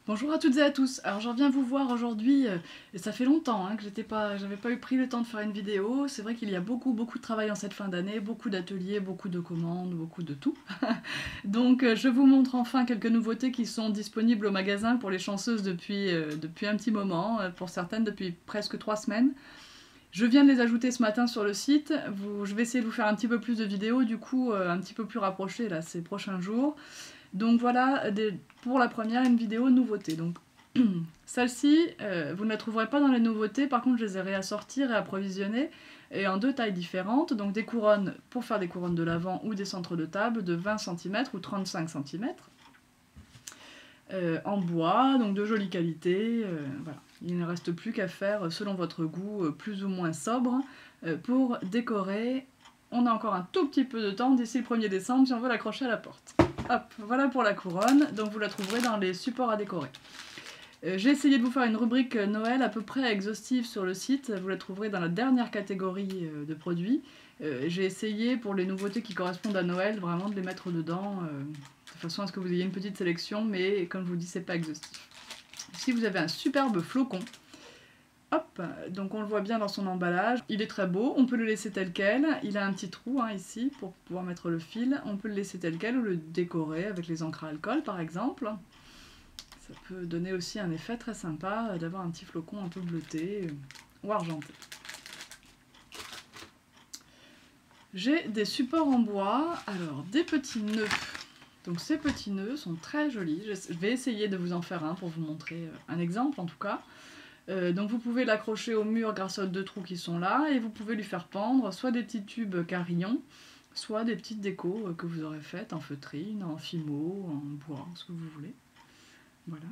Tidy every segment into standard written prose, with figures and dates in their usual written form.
Bonjour à toutes et à tous. Alors je reviens vous voir aujourd'hui, et ça fait longtemps que j'avais pas eu pris le temps de faire une vidéo. C'est vrai qu'il y a beaucoup de travail en cette fin d'année, beaucoup d'ateliers, beaucoup de commandes, beaucoup de tout. Donc je vous montre enfin quelques nouveautés qui sont disponibles au magasin pour les chanceuses depuis un petit moment, pour certaines depuis presque 3 semaines. Je viens de les ajouter ce matin sur le site. Je vais essayer de vous faire un petit peu plus de vidéos, du coup un petit peu plus rapprochées là ces prochains jours. Donc voilà, pour la première, une vidéo nouveauté. Donc celle-ci, vous ne la trouverez pas dans les nouveautés, par contre je les ai réassorties, réapprovisionnées, et en deux tailles différentes, donc des couronnes pour faire des couronnes de l'avant ou des centres de table de 20 cm ou 35 cm, en bois, donc de jolie qualité, voilà. Il ne reste plus qu'à faire, selon votre goût, plus ou moins sobre, pour décorer. On a encore un tout petit peu de temps d'ici le 1er décembre si on veut l'accrocher à la porte. Hop, voilà pour la couronne, donc vous la trouverez dans les supports à décorer. J'ai essayé de vous faire une rubrique Noël à peu près exhaustive sur le site, vous la trouverez dans la dernière catégorie de produits. J'ai essayé pour les nouveautés qui correspondent à Noël vraiment de les mettre dedans, de façon à ce que vous ayez une petite sélection, mais comme je vous dis, c'est pas exhaustif. Ici vous avez un superbe flocon. Hop, donc on le voit bien dans son emballage, il est très beau, on peut le laisser tel quel, il a un petit trou ici pour pouvoir mettre le fil, on peut le laisser tel quel ou le décorer avec les encres à alcool par exemple. Ça peut donner aussi un effet très sympa d'avoir un petit flocon un peu bleuté ou argenté. J'ai des supports en bois, alors des petits nœuds. Donc ces petits nœuds sont très jolis, je vais essayer de vous en faire un pour vous montrer un exemple en tout cas. Donc vous pouvez l'accrocher au mur grâce aux deux trous qui sont là, et vous pouvez lui faire pendre soit des petits tubes carillons, soit des petites décos que vous aurez faites en feutrine, en fimo, en bois, ce que vous voulez. Voilà.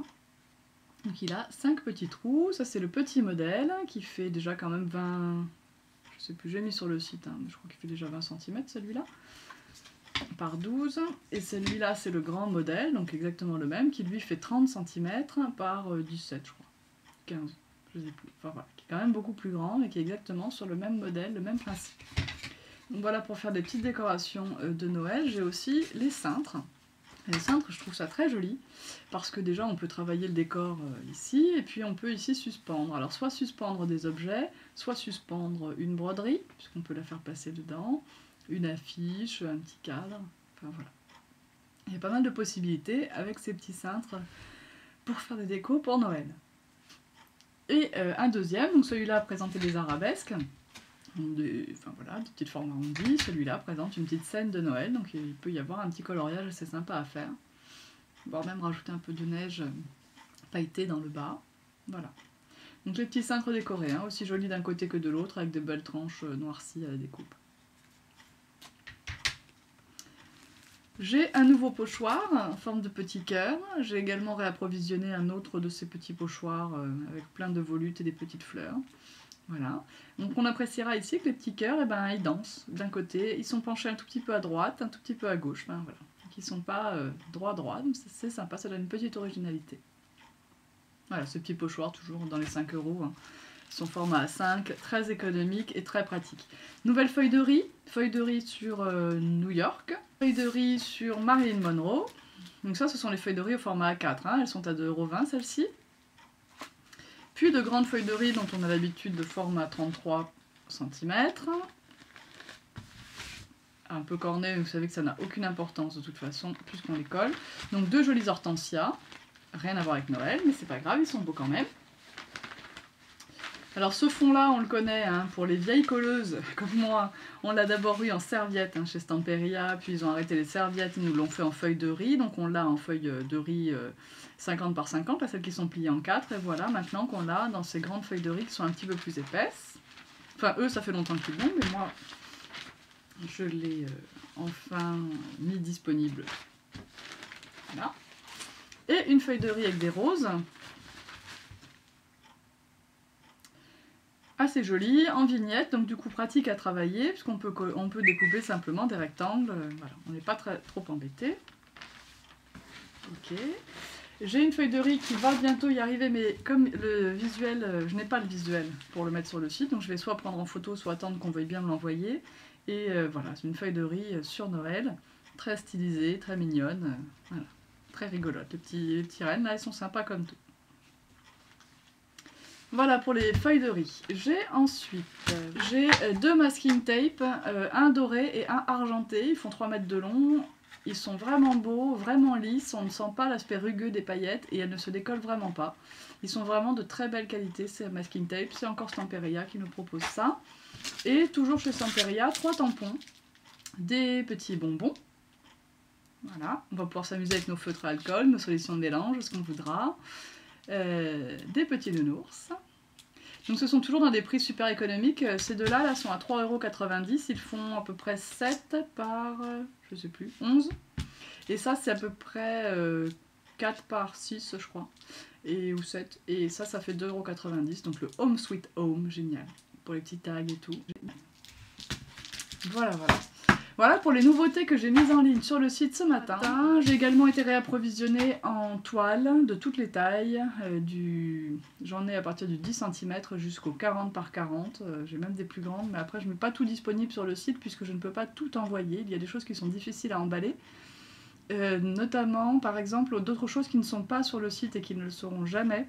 Donc il a 5 petits trous, ça c'est le petit modèle qui fait déjà quand même 20... Je sais plus, j'ai mis sur le site, mais je crois qu'il fait déjà 20 cm celui-là, par 12. Et celui-là c'est le grand modèle, donc exactement le même, qui lui fait 30 cm par 17 je crois, 15. Je sais plus. Enfin voilà, qui est quand même beaucoup plus grand et qui est exactement sur le même modèle, le même principe. Donc voilà pour faire des petites décorations de Noël. J'ai aussi les cintres. Les cintres, je trouve ça très joli parce que déjà on peut travailler le décor ici et puis on peut ici suspendre. Alors soit suspendre des objets, soit suspendre une broderie puisqu'on peut la faire passer dedans, une affiche, un petit cadre, enfin voilà. Il y a pas mal de possibilités avec ces petits cintres pour faire des décos pour Noël. Et un deuxième, donc celui-là présentait des arabesques, enfin voilà, des petites formes arrondies. Celui-là présente une petite scène de Noël, donc il peut y avoir un petit coloriage assez sympa à faire. Voire même rajouter un peu de neige pailletée dans le bas. Voilà. Donc les petits cintres décorés, aussi jolis d'un côté que de l'autre, avec de belles tranches noircies à la découpe. J'ai un nouveau pochoir en forme de petit cœur. J'ai également réapprovisionné un autre de ces petits pochoirs avec plein de volutes et des petites fleurs. Voilà. Donc on appréciera ici que les petits cœurs, ils dansent d'un côté. Ils sont penchés un tout petit peu à droite, un tout petit peu à gauche. Voilà. Donc ils ne sont pas droit, donc c'est sympa, ça donne une petite originalité. Voilà, ce petit pochoir, toujours dans les 5 €. Son format A5, très économique et très pratique. Nouvelle feuille de riz sur New York, feuille de riz sur Marilyn Monroe. Donc ça, ce sont les feuilles de riz au format A4, elles sont à 2,20 € celles-ci. Puis de grandes feuilles de riz dont on a l'habitude de format 33 cm. Un peu corné, mais vous savez que ça n'a aucune importance de toute façon, puisqu'on les colle. Donc deux jolis hortensias, rien à voir avec Noël, mais c'est pas grave, ils sont beaux quand même. Alors ce fond-là, on le connaît, pour les vieilles colleuses comme moi. On l'a d'abord eu en serviette chez Stamperia, puis ils ont arrêté les serviettes, ils nous l'ont fait en feuille de riz. Donc on l'a en feuille de riz 50 par 50, là, celles qui sont pliées en 4. Et voilà, maintenant qu'on l'a dans ces grandes feuilles de riz qui sont un petit peu plus épaisses. Enfin, eux, ça fait longtemps qu'ils l'ont, mais moi, je l'ai enfin mis disponible. Voilà. Et une feuille de riz avec des roses. Assez joli, en vignette, donc du coup pratique à travailler, puisqu'on peut découper simplement des rectangles, voilà, on n'est pas trop embêté. Ok. J'ai une feuille de riz qui va bientôt y arriver, mais comme le visuel, je n'ai pas le visuel pour le mettre sur le site, donc je vais soit prendre en photo, soit attendre qu'on veuille bien me l'envoyer. Et voilà, c'est une feuille de riz sur Noël, très stylisée, très mignonne, voilà. Très rigolotes. Les petits rennes, là, ils sont sympas comme tout. Voilà pour les feuilles de riz. J'ai ensuite deux masking tape, un doré et un argenté. Ils font 3 mètres de long. Ils sont vraiment beaux, vraiment lisses. On ne sent pas l'aspect rugueux des paillettes et elles ne se décollent vraiment pas. Ils sont vraiment de très belle qualité, ces masking tape. C'est encore Stamperia qui nous propose ça. Et toujours chez Stamperia, 3 tampons, des petits bonbons. Voilà, on va pouvoir s'amuser avec nos feutres à alcool, nos solutions de mélange, ce qu'on voudra. Des petits nounours. Donc ce sont toujours dans des prix super économiques. Ces deux-là là, sont à 3,90 €. Ils font à peu près 7 par, je sais plus, 11. Et ça c'est à peu près 4 par 6 je crois. Ou 7. Et ça fait 2,90 €. Donc le Home Sweet Home, génial. Pour les petits tags et tout. Voilà, voilà. Voilà pour les nouveautés que j'ai mises en ligne sur le site ce matin. J'ai également été réapprovisionnée en toile de toutes les tailles. J'en ai à partir du 10 cm jusqu'au 40 par 40. J'ai même des plus grandes, mais après je ne mets pas tout disponible sur le site puisque je ne peux pas tout envoyer. Il y a des choses qui sont difficiles à emballer. Notamment, par exemple, d'autres choses qui ne sont pas sur le site et qui ne le seront jamais.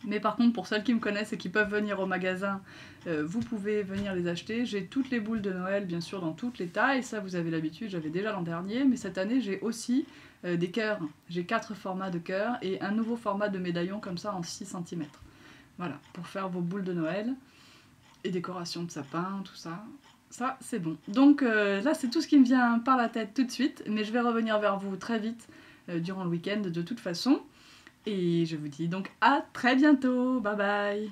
Mais par contre, pour celles qui me connaissent et qui peuvent venir au magasin, vous pouvez venir les acheter. J'ai toutes les boules de Noël, bien sûr, dans toutes les tailles. Ça, vous avez l'habitude, j'avais déjà l'an dernier. Mais cette année, j'ai aussi des cœurs. J'ai 4 formats de cœurs et un nouveau format de médaillon comme ça en 6 cm. Voilà, pour faire vos boules de Noël et décoration de sapin, tout ça. Ça, c'est bon. Donc là, c'est tout ce qui me vient par la tête tout de suite. Mais je vais revenir vers vous très vite durant le week-end de toute façon. Et je vous dis donc à très bientôt, bye bye.